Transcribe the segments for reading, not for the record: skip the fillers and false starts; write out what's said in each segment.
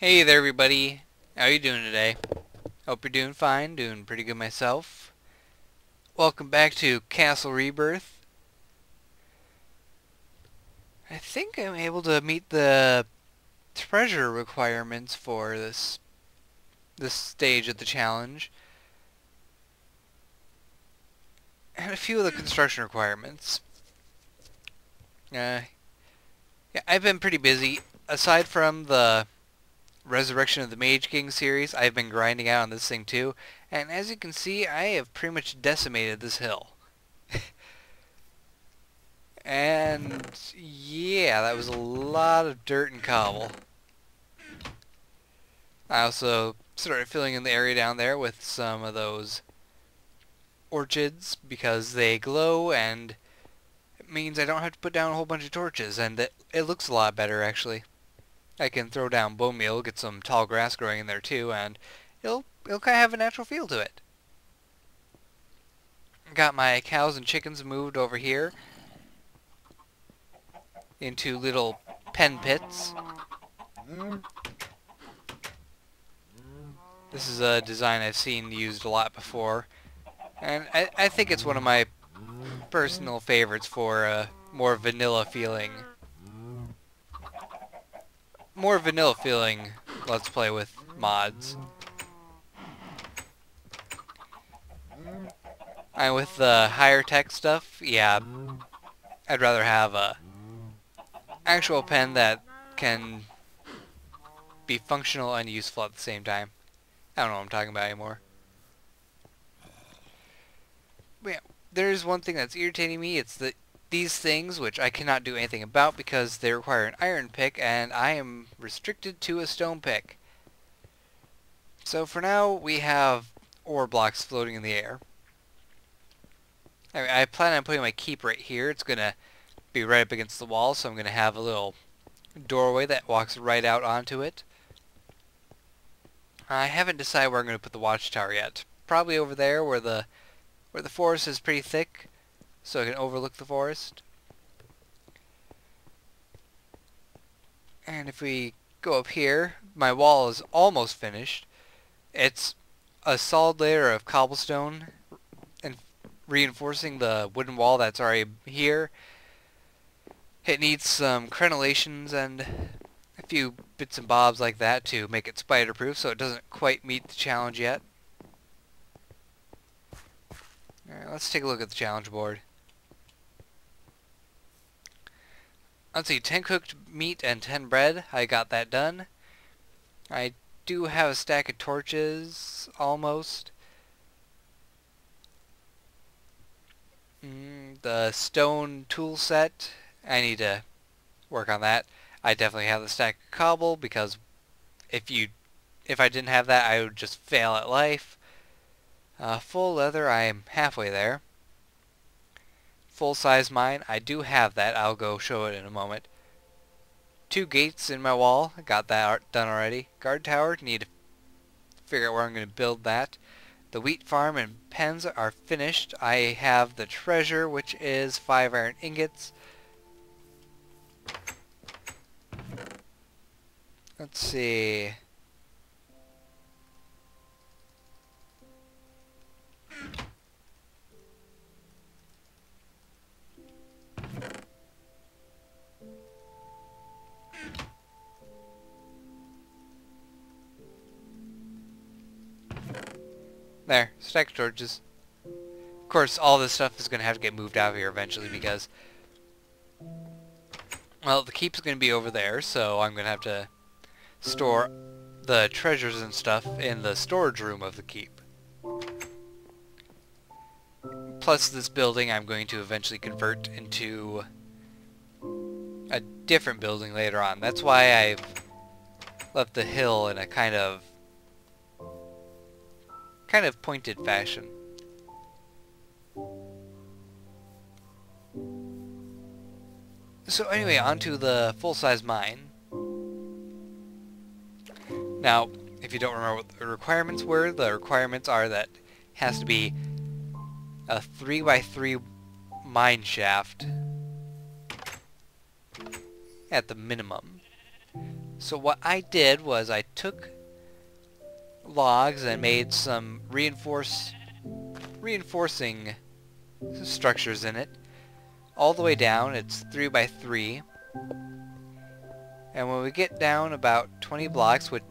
Hey there everybody, how you doing today? Hope you're doing fine, doing pretty good myself. Welcome back to Castle Rebirth. I think I'm able to meet the treasure requirements for this stage of the challenge. And a few of the construction requirements. Yeah, I've been pretty busy. Aside from the Resurrection of the Mage King series, I've been grinding out on this thing too, and as you can see, I have pretty much decimated this hill. And yeah, that was a lot of dirt and cobble. I also started filling in the area down there with some of those orchids because they glow, and it means I don't have to put down a whole bunch of torches, and it looks a lot better actually. I can throw down bone meal, get some tall grass growing in there too, and it'll kind of have a natural feel to it. Got my cows and chickens moved over here into little pen pits. This is a design I've seen used a lot before, and I think it's one of my personal favorites for a more vanilla feeling Let's Play with mods. And with the higher tech stuff, yeah, I'd rather have a actual pen that can be functional and useful at the same time. I don't know what I'm talking about anymore. But yeah, there's one thing that's irritating me. It's that these things, which I cannot do anything about because they require an iron pick, and I am restricted to a stone pick. So for now, we have ore blocks floating in the air. I plan on putting my keep right here. It's going to be right up against the wall, so I'm going to have a little doorway that walks right out onto it. I haven't decided where I'm going to put the watchtower yet. Probably over there where the forest is pretty thick, so I can overlook the forest. And if we go up here, my wall is almost finished. It's a solid layer of cobblestone and reinforcing the wooden wall that's already here. It needs some crenellations and a few bits and bobs like that to make it spider-proof, so it doesn't quite meet the challenge yet. Alright, let's take a look at the challenge board. Let's see, 10 cooked meat and 10 bread. I got that done. I do have a stack of torches, almost. The stone tool set, I need to work on that. I definitely have the stack of cobble because if I didn't have that, I would just fail at life. Full leather, I am halfway there. Full size mine, I do have that. I'll go show it in a moment. 2 gates in my wall, I got that done already. Guard tower, need to figure out where I'm going to build that. The wheat farm and pens are finished. I have the treasure, which is 5 iron ingots. Let's see. There, stack of torches. Of course, all this stuff is going to have to get moved out of here eventually because, well, the keep's going to be over there, so I'm going to have to store the treasures and stuff in the storage room of the keep. Plus, this building I'm going to eventually convert into a different building later on. That's why I've left the hill in a kind of pointed fashion. So anyway, onto the full-size mine. Now, if you don't remember what the requirements were, the requirements are that it has to be a 3x3 mine shaft at the minimum. So what I did was I took logs and made some reinforcing structures in it. All the way down, it's 3 by 3. And when we get down about 20 blocks, when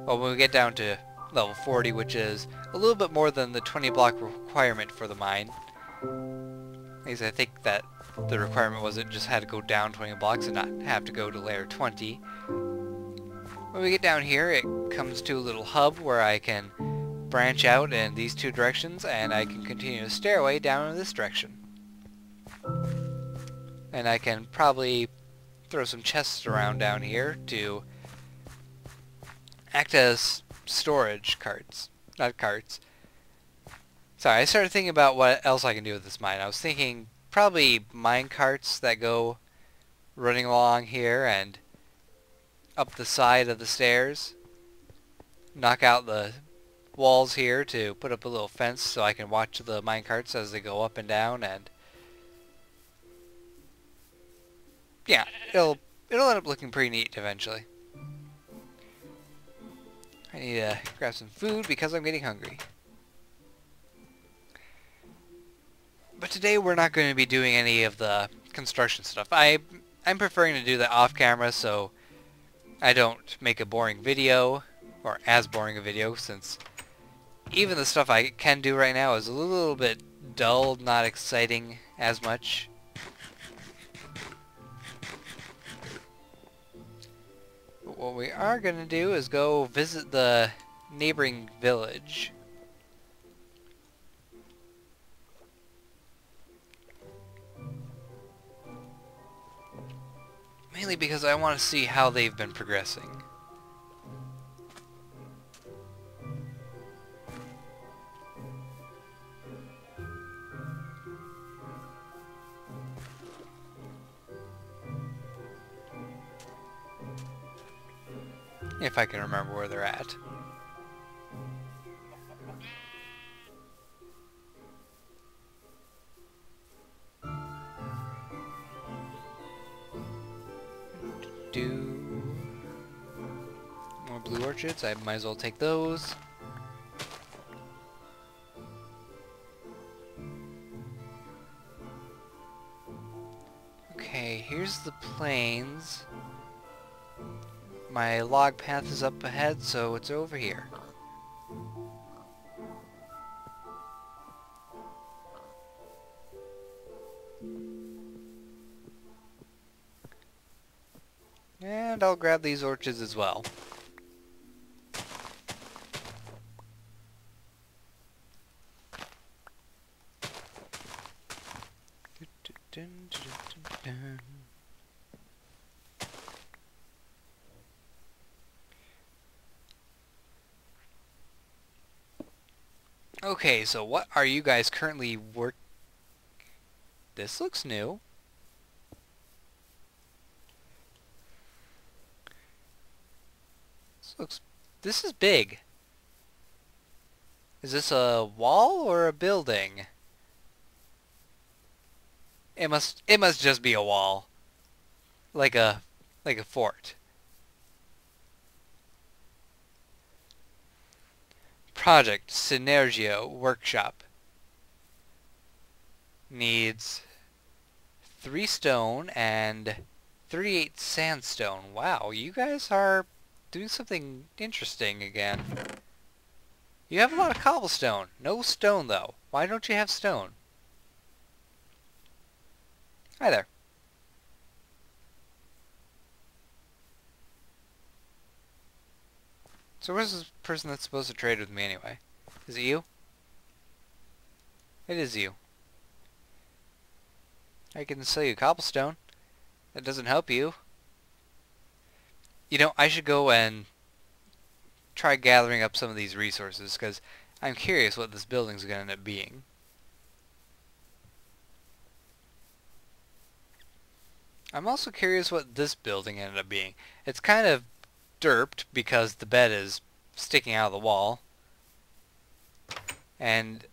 we get down to level 40, which is a little bit more than the 20 block requirement for the mine. At least I think that the requirement was it just had to go down 20 blocks and not have to go to layer 20. When we get down here, it comes to a little hub where I can branch out in these two directions, and I can continue a stairway down in this direction. And I can probably throw some chests around down here to act as storage carts. Not carts. Sorry, I started thinking about what else I can do with this mine. I was thinking probably mine carts that go running along here and up the side of the stairs. Knock out the walls here to put up a little fence so I can watch the mine carts as they go up and down, and yeah, it'll end up looking pretty neat eventually. I need to grab some food because I'm getting hungry. But today we're not going to be doing any of the construction stuff. I'm preferring to do that off camera so I don't make a boring video, or as boring a video, since even the stuff I can do right now is a little bit dull, not exciting as much. But what we are going to do is go visit the neighboring village. Mainly because I want to see how they've been progressing. If I can remember where they're at. More blue orchids, I might as well take those. Okay, here's the plains. My log path is up ahead, so it's over here. And I'll grab these orchids as well. Okay, so what are you guys currently This looks new. This is big. Is this a wall or a building? It must just be a wall. Like a fort. Project Synergio Workshop. Needs 3 stone and 38 sandstone. Wow, you guys are doing something interesting again. You have a lot of cobblestone. No stone, though. Why don't you have stone? Hi there. So where's this person that's supposed to trade with me anyway? Is it you? It is you. I can sell you cobblestone. That doesn't help you. You know, I should go and try gathering up some of these resources, because I'm curious what this building's going to end up being. I'm also curious what this building ended up being. It's kind of derped because the bed is sticking out of the wall. And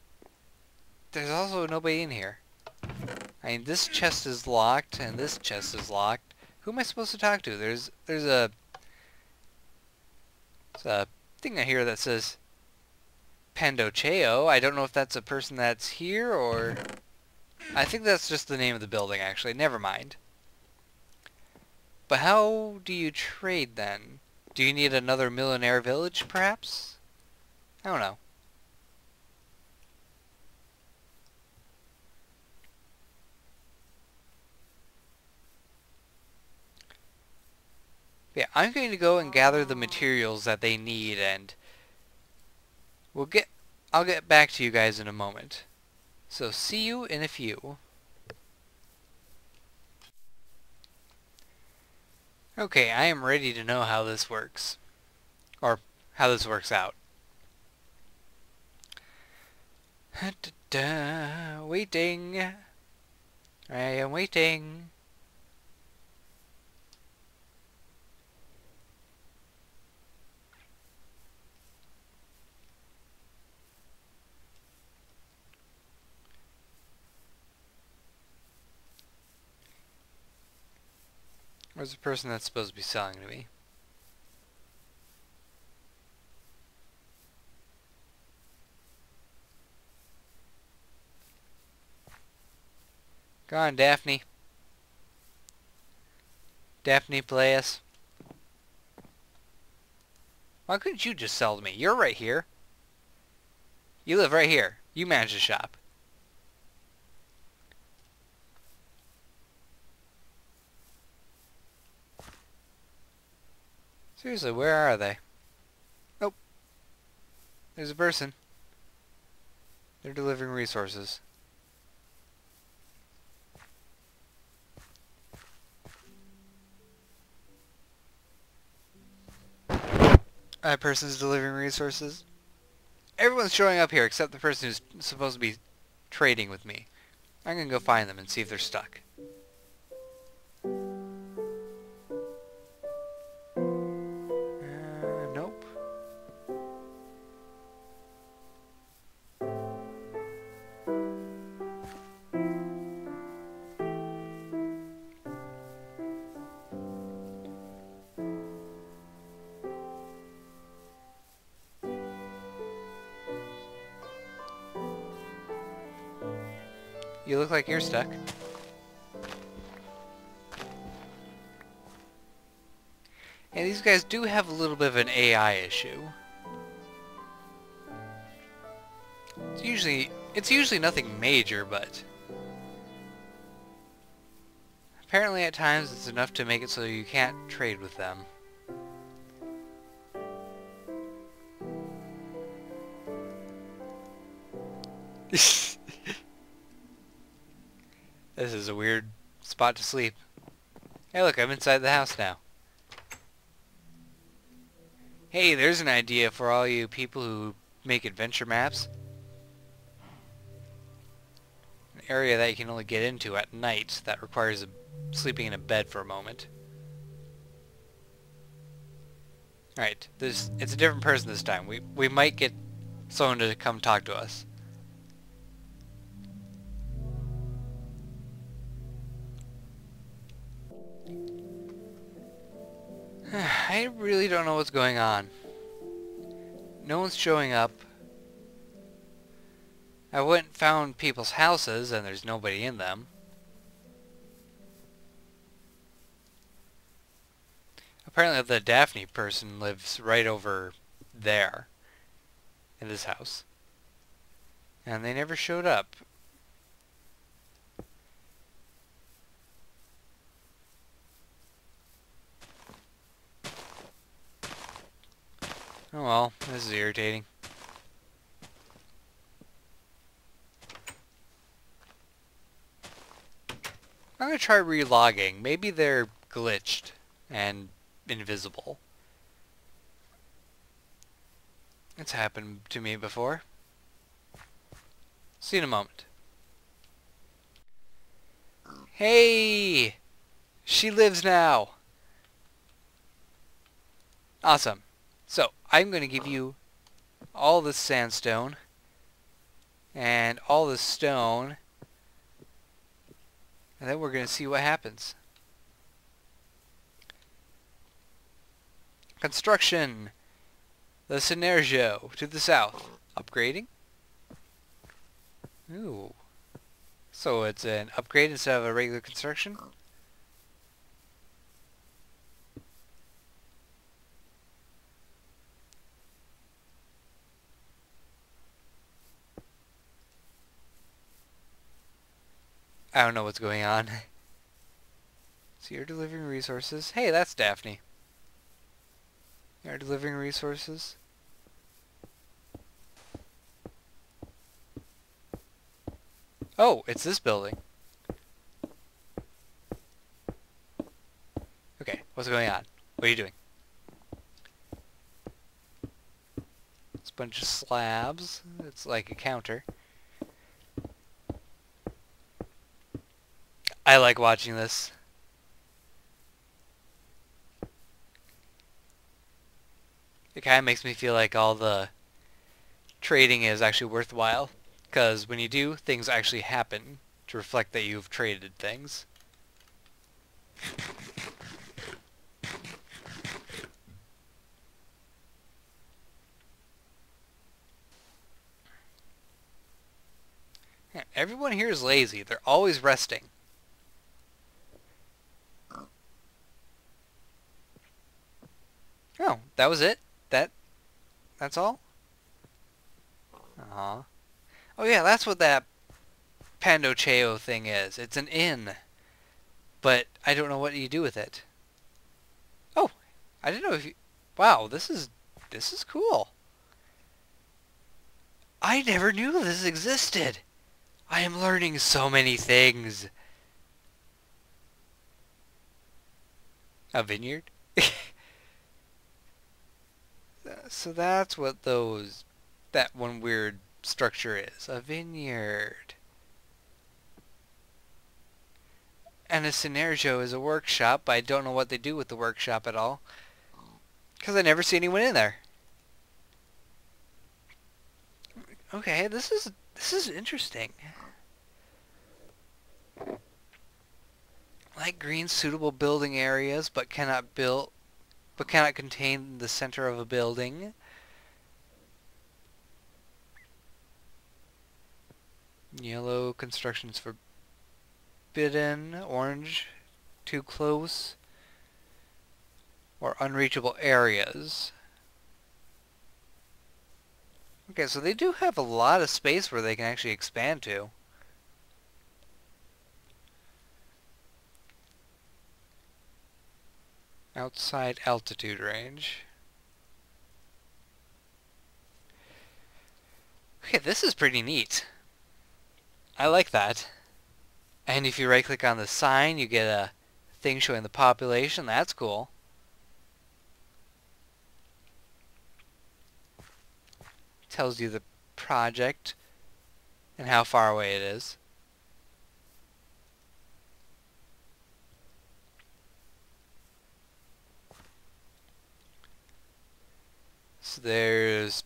there's also nobody in here. I mean, this chest is locked and this chest is locked. Who am I supposed to talk to? There's a There's a thing I hear that says Pandoceo. I don't know if that's a person that's here or... I think that's just the name of the building, actually. Never mind. But how do you trade, then? Do you need another millionaire village, perhaps? I don't know. Yeah, I'm going to go and gather the materials that they need, and I'll get back to you guys in a moment. So see you in a few. Okay, I am ready to know how this works. Or how this works out. Waiting. I am waiting. Where's the person that's supposed to be selling to me? Go on, Daphne. Daphne, play us. Why couldn't you just sell to me? You're right here. You live right here. You manage the shop. Seriously, where are they? Nope. There's a person. They're delivering resources. That person's delivering resources. Everyone's showing up here except the person who's supposed to be trading with me. I'm gonna go find them and see if they're stuck. Nope. You look like you're stuck. And these guys do have a little bit of an AI issue. It's usually nothing major, but apparently at times it's enough to make it so you can't trade with them. This is a weird spot to sleep. Hey look, I'm inside the house now. Hey, there's an idea for all you people who make adventure maps. An area that you can only get into at night that requires sleeping in a bed for a moment. Alright, it's a different person this time. We might get someone to come talk to us. I really don't know what's going on. No one's showing up. I went and found people's houses and there's nobody in them. Apparently the Daphne person lives right over there in this house. And they never showed up. Oh well, this is irritating. I'm gonna try relogging. Maybe they're glitched and invisible. It's happened to me before. See you in a moment. Hey! She lives now! Awesome. So, I'm going to give you all this sandstone and all this stone, and then we're going to see what happens. Construction! The Synergio to the south. Upgrading? Ooh. So it's an upgrade instead of a regular construction? I don't know what's going on. So you're delivering resources. Hey, that's Daphne. You're delivering resources. Oh, it's this building. Okay, what's going on? What are you doing? It's a bunch of slabs. It's like a counter. I like watching this. It kind of makes me feel like all the trading is actually worthwhile. Because when you do, things actually happen to reflect that you've traded things. Yeah, everyone here is lazy. They're always resting. Oh, that was it? That's all? Aw. Oh yeah, that's what that Pandoceo thing is. It's an inn. But I don't know what you do with it. Oh, I didn't know if you... Wow, this is cool. I never knew this existed. I am learning so many things. A vineyard? So that's what that one weird structure is. A vineyard. And a Synergio is a workshop, but I don't know what they do with the workshop at all. Because I never see anyone in there. Okay, this is interesting. Light green suitable building areas, but cannot contain the center of a building. Yellow constructions forbidden. Orange, too close. Or unreachable areas. Okay, so they do have a lot of space where they can actually expand to. Outside altitude range. Okay, this is pretty neat. I like that. And if you right click on the sign, you get a thing showing the population. That's cool. Tells you the project and how far away it is. So there's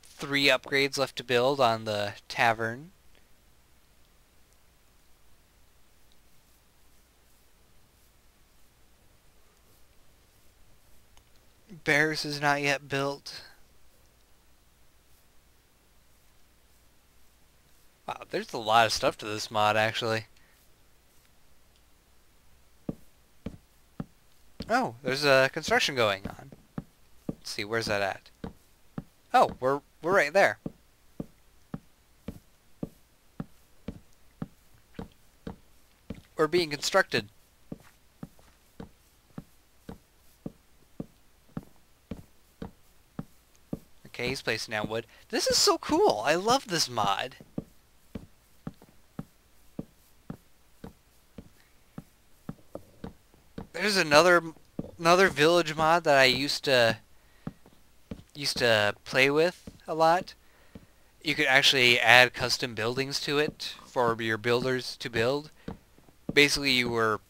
3 upgrades left to build on the tavern. Barracks is not yet built. Wow, there's a lot of stuff to this mod, actually. Oh, there's a construction going on. Let's see, where's that at? Oh, we're right there. We're being constructed. Okay, he's placing down wood. This is so cool. I love this mod. There's another village mod that I used to play with a lot. You could actually add custom buildings to it for your builders to build. Basically, you were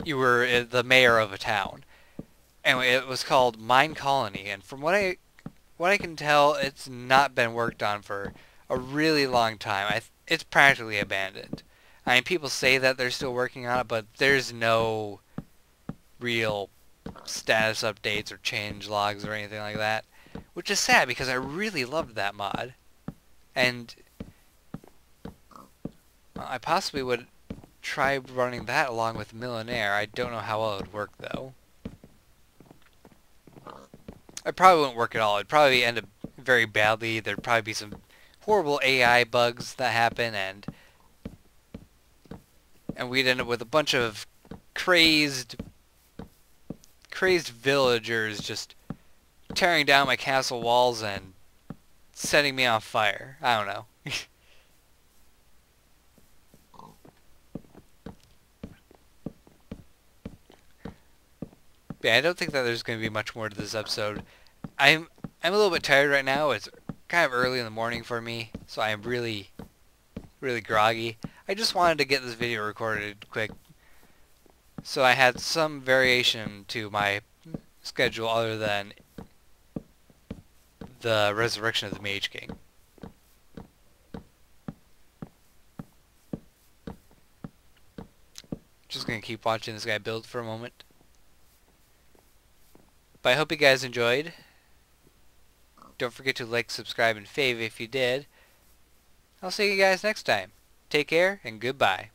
the mayor of a town, and it was called Mine Colony. And from what I can tell, it's not been worked on for a really long time. It's practically abandoned. I mean, people say that they're still working on it, but there's no real status updates or change logs or anything like that. which is sad because I really loved that mod. And I possibly would try running that along with Millionaire. I don't know how well it would work, though. It probably wouldn't work at all. It'd probably end up very badly. There'd probably be some horrible AI bugs that happen, and we'd end up with a bunch of crazed villagers just tearing down my castle walls and setting me on fire. I don't know. Yeah, I don't think that there's going to be much more to this episode. I'm a little bit tired right now. It's kind of early in the morning for me, so I'm really groggy. I just wanted to get this video recorded quick so I had some variation to my schedule other than the resurrection of the Mage King. Just going to keep watching this guy build for a moment. But I hope you guys enjoyed. Don't forget to like, subscribe, and fave if you did. I'll see you guys next time. Take care, and goodbye.